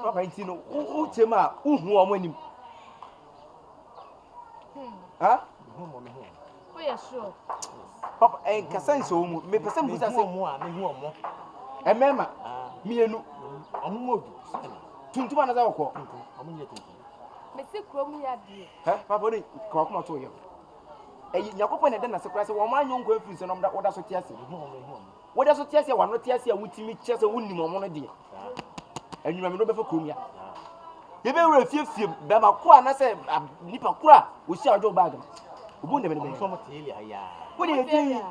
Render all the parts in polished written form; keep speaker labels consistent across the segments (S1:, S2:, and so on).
S1: papa nti no wo chema wo hu omo anim ha
S2: Oh yeah, sure.
S1: papa kasa nso mu me pese mbusa se
S3: mo a me hu omo
S1: emema mienu
S3: omo modu
S1: tuntuma na za woko
S3: omo nye tuntum
S2: Me se krom ya die.
S1: papa ni kwa kuma to yo nyakopɔ na de na sekura se wo ma anyonko afiri se no mda woda so tiase woda so tiase wa no tiase a wutimi kyese wonnim omo no de anwuma me no befa krom ya ye be wura fiefie be ma ko ana se nipa kura wo si ajo bag obu ndem ne be
S3: so mo tele aya
S1: wo de ye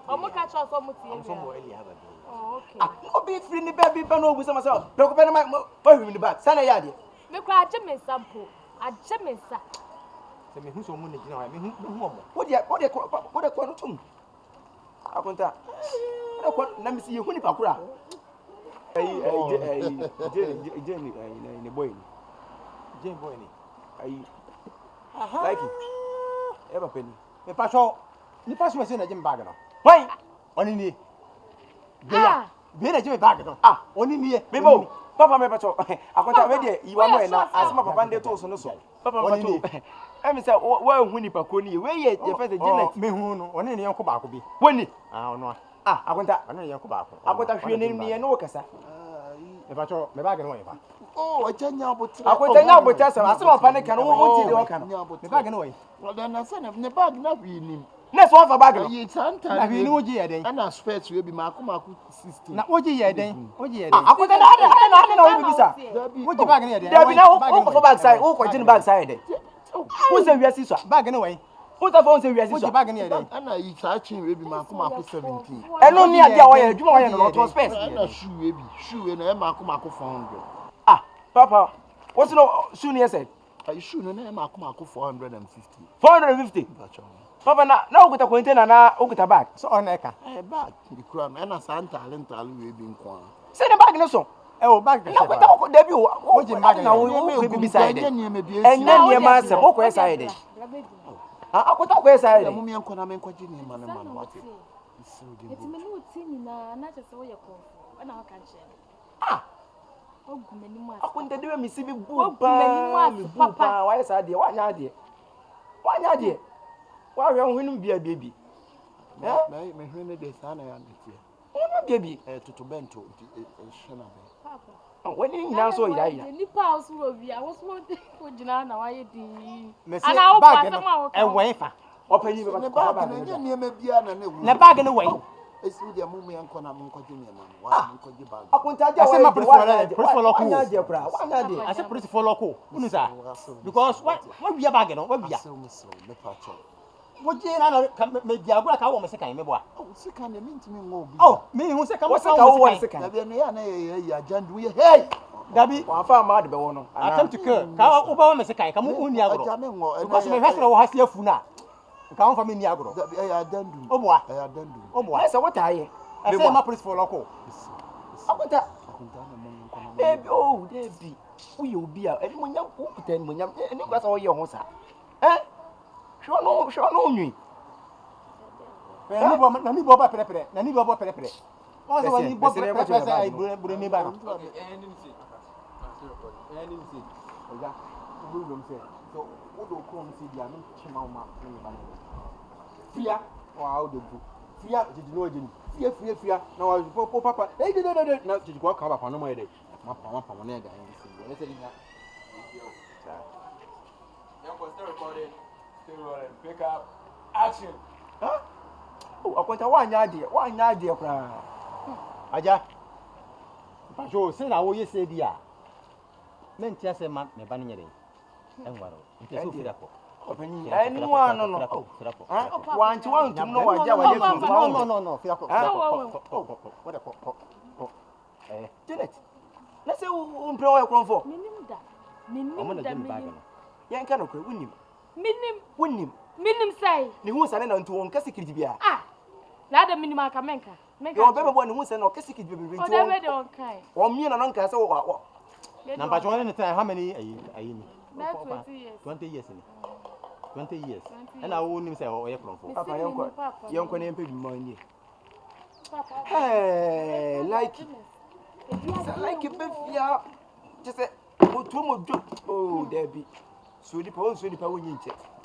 S2: Omo ka cho so mo tie.
S3: so mo eli ha ba
S2: Oh, okay.
S1: obi firi ni be bi ba no obu se ma se be ko be na ma hwi ni bag sana ya de
S2: Me kwa aje me sample. Aje me sa.
S3: se me hu so mo ne gina ha me hu omo
S1: wo de ko no tum akonta wo ko na mi si ye hu nipa kura ne boy
S3: je boy ni
S1: like eba penny
S3: me pa so ni pa so se na je me bag no
S1: why
S3: oni ni
S2: Ah.
S3: be na je me bag no oni ni
S1: Bibo, papa me pacho. Akonta we de iwa mo na asema papa nde to so no so. Papa me pacho. Emi say wa hu nipa ko ni we ye first Janet.
S3: Me hu no oni ni yanko ba ko bi.
S1: Woni.
S3: Ono.
S1: Akonta.
S3: Oni ni yanko ba ko.
S1: Akonta hwe ni ni no kasa.
S3: Me pacho me bag no wa fa.
S4: Oh, ajanya abotra.
S1: Akonta nya obota asema papa ne kan wo ti de o kan.
S3: Me bag no wa.
S4: Well, then I said, ne bag na hwi nim.
S1: Na so fa bag no.
S4: Ye santa.
S3: Na hwi ni wo ji ye den.
S4: Ana spare we bi maku 16.
S3: Na wo ji ye den. Wo ji ye den.
S1: Akonta na wo bibisa.
S3: Wo ji bag ni ye den.
S1: Dabi na wo ko bag side, wo ko jin bag side de. Wo se wiase so.
S3: Bag no wa.
S1: Wo ta fo se wiase
S3: Wo
S1: so.
S3: ji bag ni ye den.
S4: Ana yi cha chin we bi maku 17.
S1: Eno ni ade a wo ye adwuma wo ye no to space.
S4: Ana shoe we na maku 400.
S1: Papa, what's no soon you said?
S4: Are shoe na maku 450.
S1: 450. Papa na ukuta container na ukuta bag.
S3: So on eka.
S4: Bag di kura na santa talent we bi nkwa.
S1: Say the bag no so.
S3: O bag
S1: Na ukuta ko debi wo
S3: ji bag
S1: na wo bi side. Enya nie ma se wo ko side. Akuta ko side.
S4: Mu mi nkwa na me nkwa ji ni ma na ma wate.
S2: Eti me no ti ni na che se wo ye ko. Na wa ka che. Ogumeni mu asa.
S1: Akunta dewe mi sibi bu papa. Wa yesa de wa nya de. Wa nya de. Wa hwe hunu bia baby.
S4: Me hwe ne de sana ya ntie.
S1: Hunu baby.
S4: Tutu bento shena be.
S2: Papa.
S1: Wani nya so ira.
S2: Ni pa osu wo bia wo so ko jina na wa ye di.
S3: Ana
S2: wo
S3: bag
S2: pa
S3: no.
S2: sama wo.
S3: E wen fa.
S1: Opanyi be
S4: Ne
S1: ba
S4: bag na nya niema bia na ne wu.
S3: Na bag no wen.
S4: Esi dia mu me nkwa na mu nkwa ji niema no. Wa nkwa ji bag.
S1: Akunta je
S3: Ase ma police follow
S1: wa nya de kura. Wa nya de.
S3: Ase police follow ko. Unu sa. Because what bia bag no? What bia?
S4: So me pacho.
S3: Wo ji na me bia gura ka wo me sekan me boa.
S4: Oh, sika ne mintimi ngo bi.
S3: Oh, me hu sekan
S1: Wo sika wo
S4: Da
S1: sika.
S4: bia ne ya na ye ajandu ye. Hey!
S3: Dabi
S1: Wa fa ma de be wo no.
S3: attempt to kill. Ka wo ba wo me sekan ka mu uni agro.
S4: Aja me ngo.
S3: Because me hwesere wo hase afu na. Ka wo fa me ni agro.
S4: Da bia ya ajandu.
S3: O boa.
S4: Ya ajandu.
S3: O boa.
S1: Wa se wo ta ye.
S3: Ase ma police follow ko.
S1: Akunta
S4: Akunta na mo nkwa na.
S1: baby Debbie. Wo ye obi a eni mo nya ko kuta eni mo nya eni kwa sa wo ye ho sa. Hwo no nwi.
S3: Na ni bo ba pere. Na ni bo ba pere. Wa se wa ni bo pere se ai bure ni ba no.
S1: Oga, wo lo mse. So, wo do ko mse dia no chema wo ma ni ba no. Fia, wa o do bu. Fia, did no agin. Fia. Na wa po papa. Eh de. Na did ko ka ba pa no mo ye de. Ma pa na ga yin si. Ne se ni na. Still recording. Still rolling. Pick up. Action. Huh? Oh, akwanta wa nya de kra.
S3: Aja. Pa jo se na wo ye se dia. Men tia se ma me ba ni nyere. Enwaro. Nti so fira ko.
S1: Opanyi. Eni wa no. Ah, wa nti wa ntum no wa ja wa ye tum.
S3: No. Fira ko. What ko.
S1: Janet. Let's say umpre wa ekron fo.
S2: Minim da.
S1: Yan ka no kra wunim.
S2: Minim sai.
S1: Ni hu sa na ntu won ka secret bia.
S2: Na da minim aka menka.
S1: Yo bebe bo ni hu sa na ka secret bia bia
S2: O da be de on kai.
S1: O mi na no nka sa wo.
S3: Na pa jo ne time how many ayi ni?
S2: Na 20 years.
S3: 20 years ni. 20 years. And I won't say o ye kron fo.
S1: Papa yanko na empe bi mo ni.
S2: Papa.
S1: Hey, like it be fia. Just say mo tu mo dwo oh Debbie so nipa won so nipa won yin che